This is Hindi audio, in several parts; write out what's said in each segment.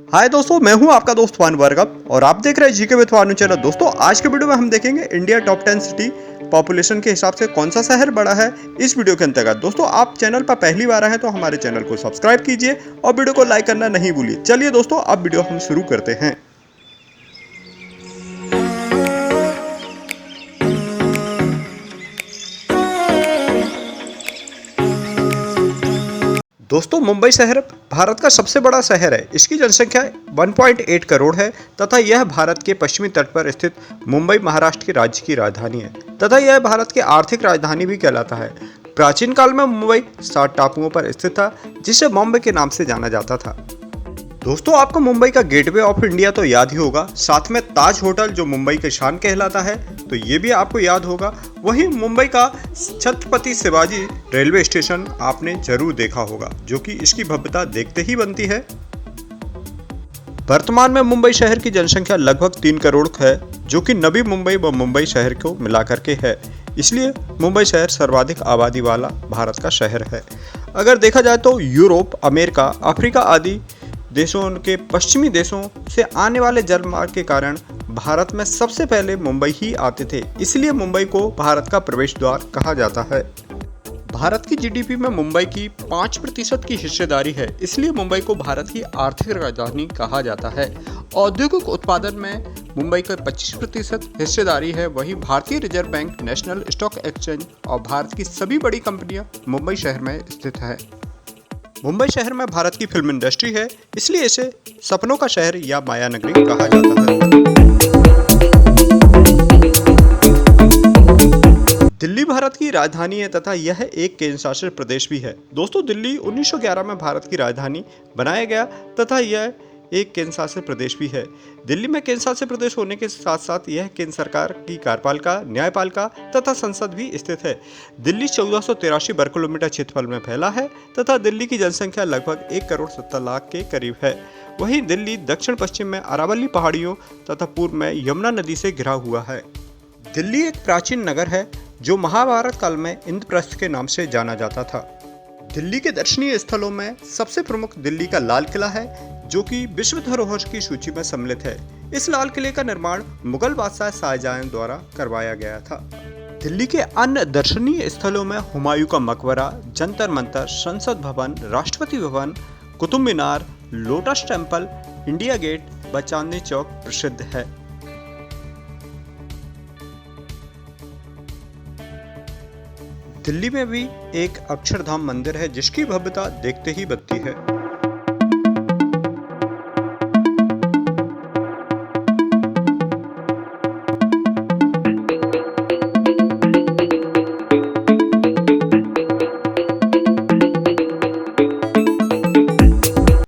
हाय दोस्तों, मैं हूं आपका दोस्त वान वर्गप और आप देख रहे हैं जीके विद वानु चैनल। दोस्तों, आज के वीडियो में हम देखेंगे इंडिया टॉप 10 सिटी पॉपुलेशन के हिसाब से कौन सा शहर बड़ा है। इस वीडियो के अंतर्गत दोस्तों, आप चैनल पर पहली बार आए हैं तो हमारे चैनल को सब्सक्राइब कीजिए और वीडियो को लाइक करना नहीं भूलिए। चलिए दोस्तों, अब वीडियो हम शुरू करते हैं। दोस्तों, मुंबई शहर भारत का सबसे बड़ा शहर है। इसकी जनसंख्या 1.8 करोड़ है तथा यह भारत के पश्चिमी तट पर स्थित मुंबई महाराष्ट्र के राज्य की राजधानी है तथा यह भारत की आर्थिक राजधानी भी कहलाता है। प्राचीन काल में मुंबई 7 टापुओं पर स्थित था, जिसे बॉम्बे के नाम से जाना जाता था। दोस्तों, आपको मुंबई का गेटवे ऑफ इंडिया तो याद ही होगा, साथ में ताज होटल जो मुंबई की शान कहलाता है तो ये भी आपको याद होगा। वहीं मुंबई का छत्रपति शिवाजी रेलवे स्टेशन आपने जरूर देखा होगा, जो कि इसकी भव्यता देखते ही बनती है। वर्तमान में मुंबई शहर की जनसंख्या लगभग 3 करोड़ है, जो कि नवी मुंबई व मुंबई शहर को मिलाकर के है। इसलिए मुंबई शहर सर्वाधिक आबादी वाला भारत का शहर है। अगर देखा जाए तो यूरोप, अमेरिका, अफ्रीका आदि देशों के पश्चिमी देशों से आने वाले जलमार्ग के कारण भारत में सबसे पहले मुंबई ही आते थे। इसलिए मुंबई को भारत का प्रवेश द्वार कहा जाता है। भारत की जीडीपी में मुंबई की 5% की हिस्सेदारी है, इसलिए मुंबई को भारत की आर्थिक राजधानी कहा जाता है। औद्योगिक उत्पादन में मुंबई का 25% हिस्सेदारी है। वहीं भारतीय reserve bank, national stock exchange और भारत की सभी बड़ी कंपनियां मुंबई शहर में स्थित है। मुंबई शहर में भारत की फिल्म इंडस्ट्री है, इसलिए इसे सपनों का शहर या माया नगरी कहा जाता है। दिल्ली भारत की राजधानी है तथा यह एक केंद्र शासित प्रदेश भी है। दोस्तों, दिल्ली 1911 में भारत की राजधानी बनाया गया तथा यह एक केंद्र शासित प्रदेश भी है। दिल्ली में केंद्र शासित प्रदेश होने के साथ साथ यह केंद्र सरकार की कार्यपालिका, न्यायपालिका तथा संसद भी स्थित है। दिल्ली 1483 वर्ग किलोमीटर क्षेत्रफल में फैला है तथा दिल्ली की जनसंख्या लगभग 1 करोड़ 70 लाख के करीब है। वहीं दिल्ली दक्षिण पश्चिम में अरावली पहाड़ियों तथा पूर्व में यमुना नदी से घिरा हुआ है। दिल्ली एक प्राचीन नगर है जो महाभारत काल में इंद्रप्रस्थ के नाम से जाना जाता था। दिल्ली के दर्शनीय स्थलों में सबसे प्रमुख दिल्ली का लाल किला है, जो कि विश्व धरोहर की सूची में सम्मिलित है। इस लाल किले का निर्माण मुगल बादशाह शाहजहां द्वारा करवाया गया था। दिल्ली के अन्य दर्शनीय स्थलों में हुमायूं का मकबरा, जंतर मंतर, संसद भवन, Rashtrapati Bhavan, Qutub Minar, lotus temple, India gate व चांदनी चौक प्रसिद्ध है। दिल्ली में भी एक अक्षरधाम मंदिर है, जिसकी भव्यता देखते ही बनती है।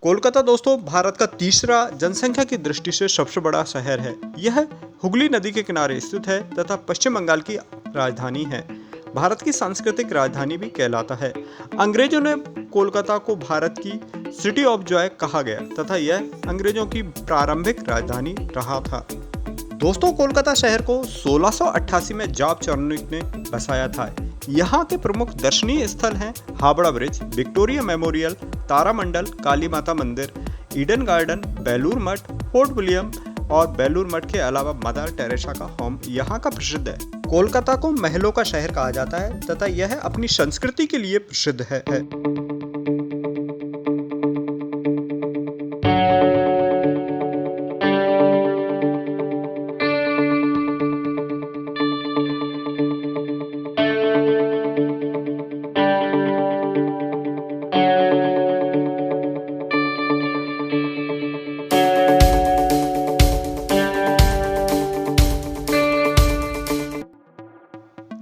कोलकाता दोस्तों भारत का तीसरा जनसंख्या की दृष्टि से सबसे बड़ा शहर है। यह हुगली नदी के किनारे स्थित है तथा पश्चिम बंगाल की राजधानी है। भारत की सांस्कृतिक राजधानी भी कहलाता है। अंग्रेजों ने कोलकाता को भारत की सिटी ऑफ जॉय कहा गया तथा यह अंग्रेजों की प्रारंभिक राजधानी रहा था। दोस्तों, कोलकाता शहर को 1688 में जॉब चार्निक ने बसाया था। यहाँ के प्रमुख दर्शनीय स्थल हैं हावड़ा ब्रिज, विक्टोरिया मेमोरियल, तारामंडल, काली माता मंदिर, Eden garden, Belur Math, fort William और बेलूर मठ के अलावा मदर टेरेसा का होम यहाँ का प्रसिद्ध है। कोलकाता को महलों का शहर कहा जाता है तथा यह अपनी संस्कृति के लिए प्रसिद्ध है।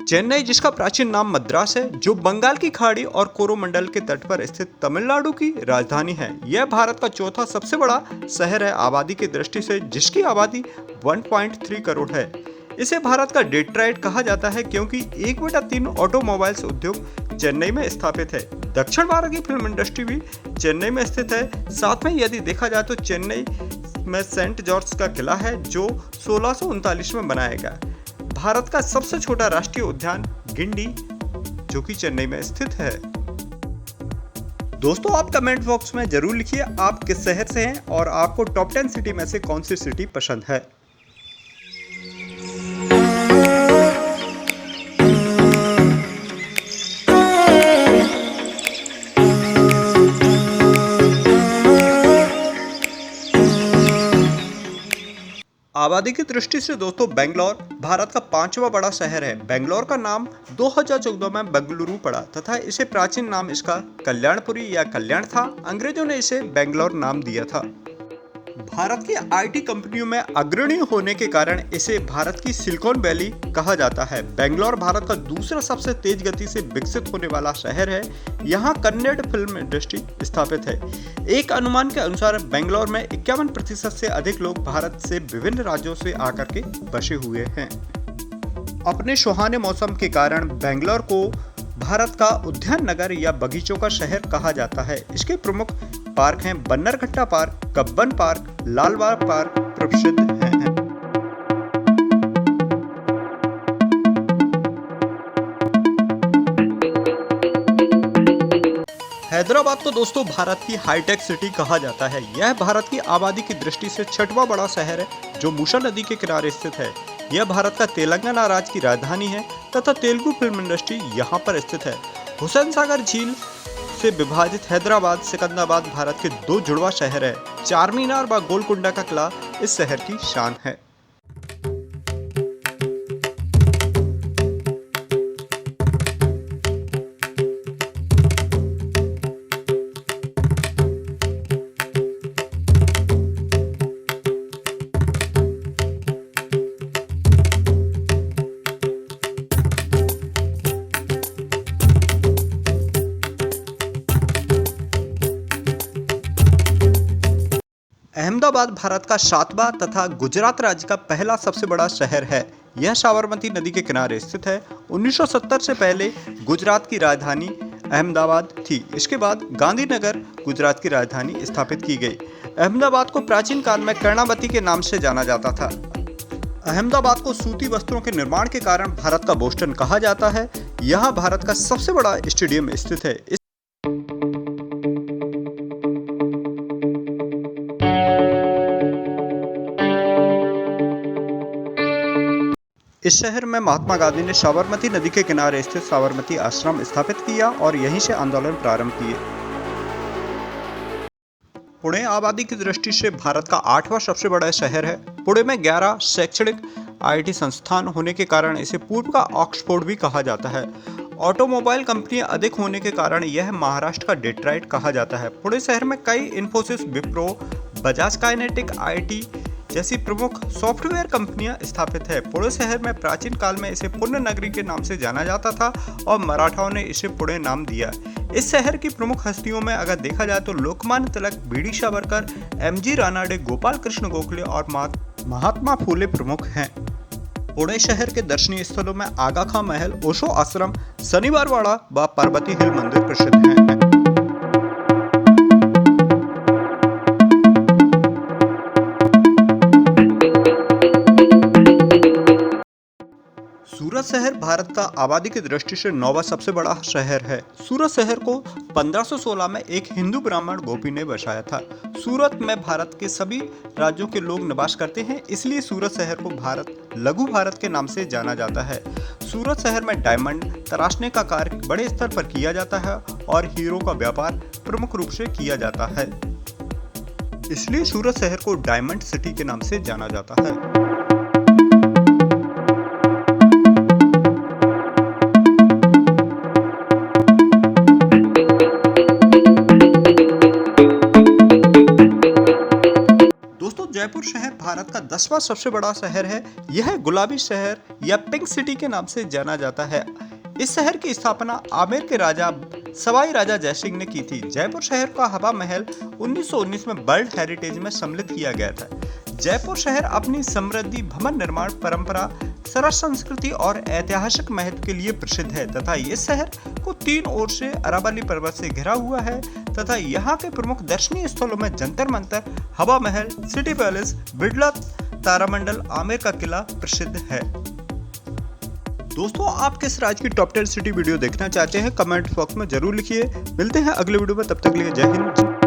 चेन्नई, जिसका प्राचीन नाम मद्रास है, जो बंगाल की खाड़ी और कोरोमंडल के तट पर स्थित तमिलनाडु की राजधानी है। यह भारत का चौथा सबसे बड़ा शहर है आबादी की दृष्टि से, जिसकी आबादी 1.3 करोड़ है। इसे भारत का डेट्रॉइट कहा जाता है क्योंकि 1/3 ऑटोमोबाइल्स उद्योग चेन्नई में स्थापित है। दक्षिण भारत की फिल्म इंडस्ट्री भी चेन्नई में स्थित है। साथ में यदि देखा जाए तो चेन्नई में सेंट जॉर्ज का किला है, जो 1639 में बनाया गया। भारत का सबसे छोटा राष्ट्रीय उद्यान गिंडी, जो कि चेन्नई में स्थित है। दोस्तों आप कमेंट बॉक्स में जरूर लिखिए आप किस शहर से हैं और आपको टॉप 10 सिटी में से कौन सी सिटी पसंद है। आबादी की दृष्टि से दोस्तों बेंगलोर भारत का 5वां बड़ा शहर है। बेंगलोर का नाम 2014 में बेंगलुरु पड़ा तथा इसे प्राचीन नाम इसका कल्याणपुरी या कल्याण था। अंग्रेजों ने इसे बेंगलोर नाम दिया था। भारत की आईटी कंपनियों में अग्रणी होने के कारण इसे भारत की सिलिकॉन वैली कहा जाता है। बेंगलोर भारत का दूसरा सबसे तेज गति से विकसित होने वाला शहर है। यहाँ कन्नड़ फिल्म इंडस्ट्री स्थापित है। एक अनुमान के अनुसार बेंगलोर में 51% से अधिक लोग भारत से विभिन्न राज्यों से आकर के बसे हुए हैं। अपने सुहाने मौसम के कारण बेंगलोर को भारत का उद्यान नगर या बगीचों का शहर कहा जाता है। इसके प्रमुख पार्क हैं Bannerghatta park, Cubbon park, Lalbagh park प्रसिद्ध हैं। हैदराबाद को दोस्तों भारत की हाईटेक सिटी कहा जाता है। यह भारत की आबादी की दृष्टि से 6वां बड़ा शहर है जो मूसा नदी के किनारे स्थित है। यह भारत का तेलंगाना राज्य की राजधानी है तथा तेलुगु फिल्म इंडस्ट्री यहाँ पर स्थित है। हुसैन सागर झील से विभाजित हैदराबाद सिकंदराबाद भारत के 2 जुड़वा शहर है। चार मीनार व गोलकुंडा का किला इस शहर की शान है। अहमदाबाद भारत का 7वां तथा गुजरात राज्य का पहला सबसे बड़ा शहर है। यह साबरमती नदी के किनारे स्थित है। 1970 से पहले गुजरात की राजधानी अहमदाबाद थी। इसके बाद गांधीनगर गुजरात की राजधानी स्थापित की गई। अहमदाबाद को प्राचीन काल में कर्णावती के नाम से जाना जाता था। अहमदाबाद को सूती वस्त्रों के निर्माण के कारण भारत का बोस्टन कहा जाता है। यहाँ भारत का सबसे बड़ा स्टेडियम स्थित है। इस शहर में महात्मा गांधी ने साबरमती नदी के किनारे स्थित साबरमती आश्रम स्थापित किया और यहीं से आंदोलन प्रारंभ किए। पुणे आबादी की दृष्टि से भारत का 8वां सबसे बड़ा शहर है। पुणे में 11 शैक्षणिक आईटी संस्थान होने के कारण इसे पूर्व का ऑक्सफोर्ड भी कहा जाता है। ऑटोमोबाइल कंपनियां अधिक होने के कारण यह महाराष्ट्र का डेट्रॉइट कहा जाता है। पुणे शहर में कई इन्फोसिस, विप्रो, बजाज काइनेटिक आईटी जैसी प्रमुख सॉफ्टवेयर कंपनियां स्थापित है। पुणे शहर में प्राचीन काल में इसे पुण्य नगरी के नाम से जाना जाता था और मराठाओं ने इसे पुणे नाम दिया। इस शहर की प्रमुख हस्तियों में अगर देखा जाए तो लोकमान्य तिलक, बीडी सावरकर, एमजी रानाडे, गोपाल कृष्ण गोखले और महात्मा फूले प्रमुख हैं। पुणे शहर के दर्शनीय स्थलों में आगा खां महल, ओशो आश्रम, शनिवारवाड़ा व पार्वती हिल मंदिर प्रसिद्ध हैं। सूरत शहर भारत का आबादी की दृष्टि से 9वां सबसे बड़ा शहर है। सूरत शहर को 1516 में एक हिंदू ब्राह्मण गोपी ने बसाया था। सूरत में भारत के सभी राज्यों के लोग निवास करते हैं, इसलिए सूरत शहर को लघु भारत के नाम से जाना जाता है। सूरत शहर में डायमंड तराशने का कार्य बड़े स्तर पर किया जाता है और हीरो का व्यापार प्रमुख रूप से किया जाता है, इसलिए सूरत शहर को डायमंड सिटी के नाम से जाना जाता है। जयपुर शहर भारत का 10वां सबसे बड़ा शहर है। यह गुलाबी शहर या पिंक सिटी के नाम से जाना जाता है। इस शहर की स्थापना आमेर के राजा सवाई राजा जयसिंह ने की थी। जयपुर शहर का हवा महल 1919 में वर्ल्ड हेरिटेज में सम्मिलित किया गया था। जयपुर शहर अपनी समृद्धि, भवन निर्माण परंपरा, सरस संस्कृति और ऐतिहासिक महत्व के लिए प्रसिद्ध है तथा इस शहर को 3 ओर से अरावली पर्वत से घिरा हुआ है तथा यहाँ के प्रमुख दर्शनीय स्थलों में जंतर मंतर, हवा महल, सिटी पैलेस, बिड़ला तारामंडल, आमेर का किला प्रसिद्ध है। दोस्तों आप किस राज्य की टॉप 10 सिटी वीडियो देखना चाहते हैं कमेंट बॉक्स में जरूर लिखिए। मिलते हैं अगले वीडियो में, तब तक के लिए जय हिंद।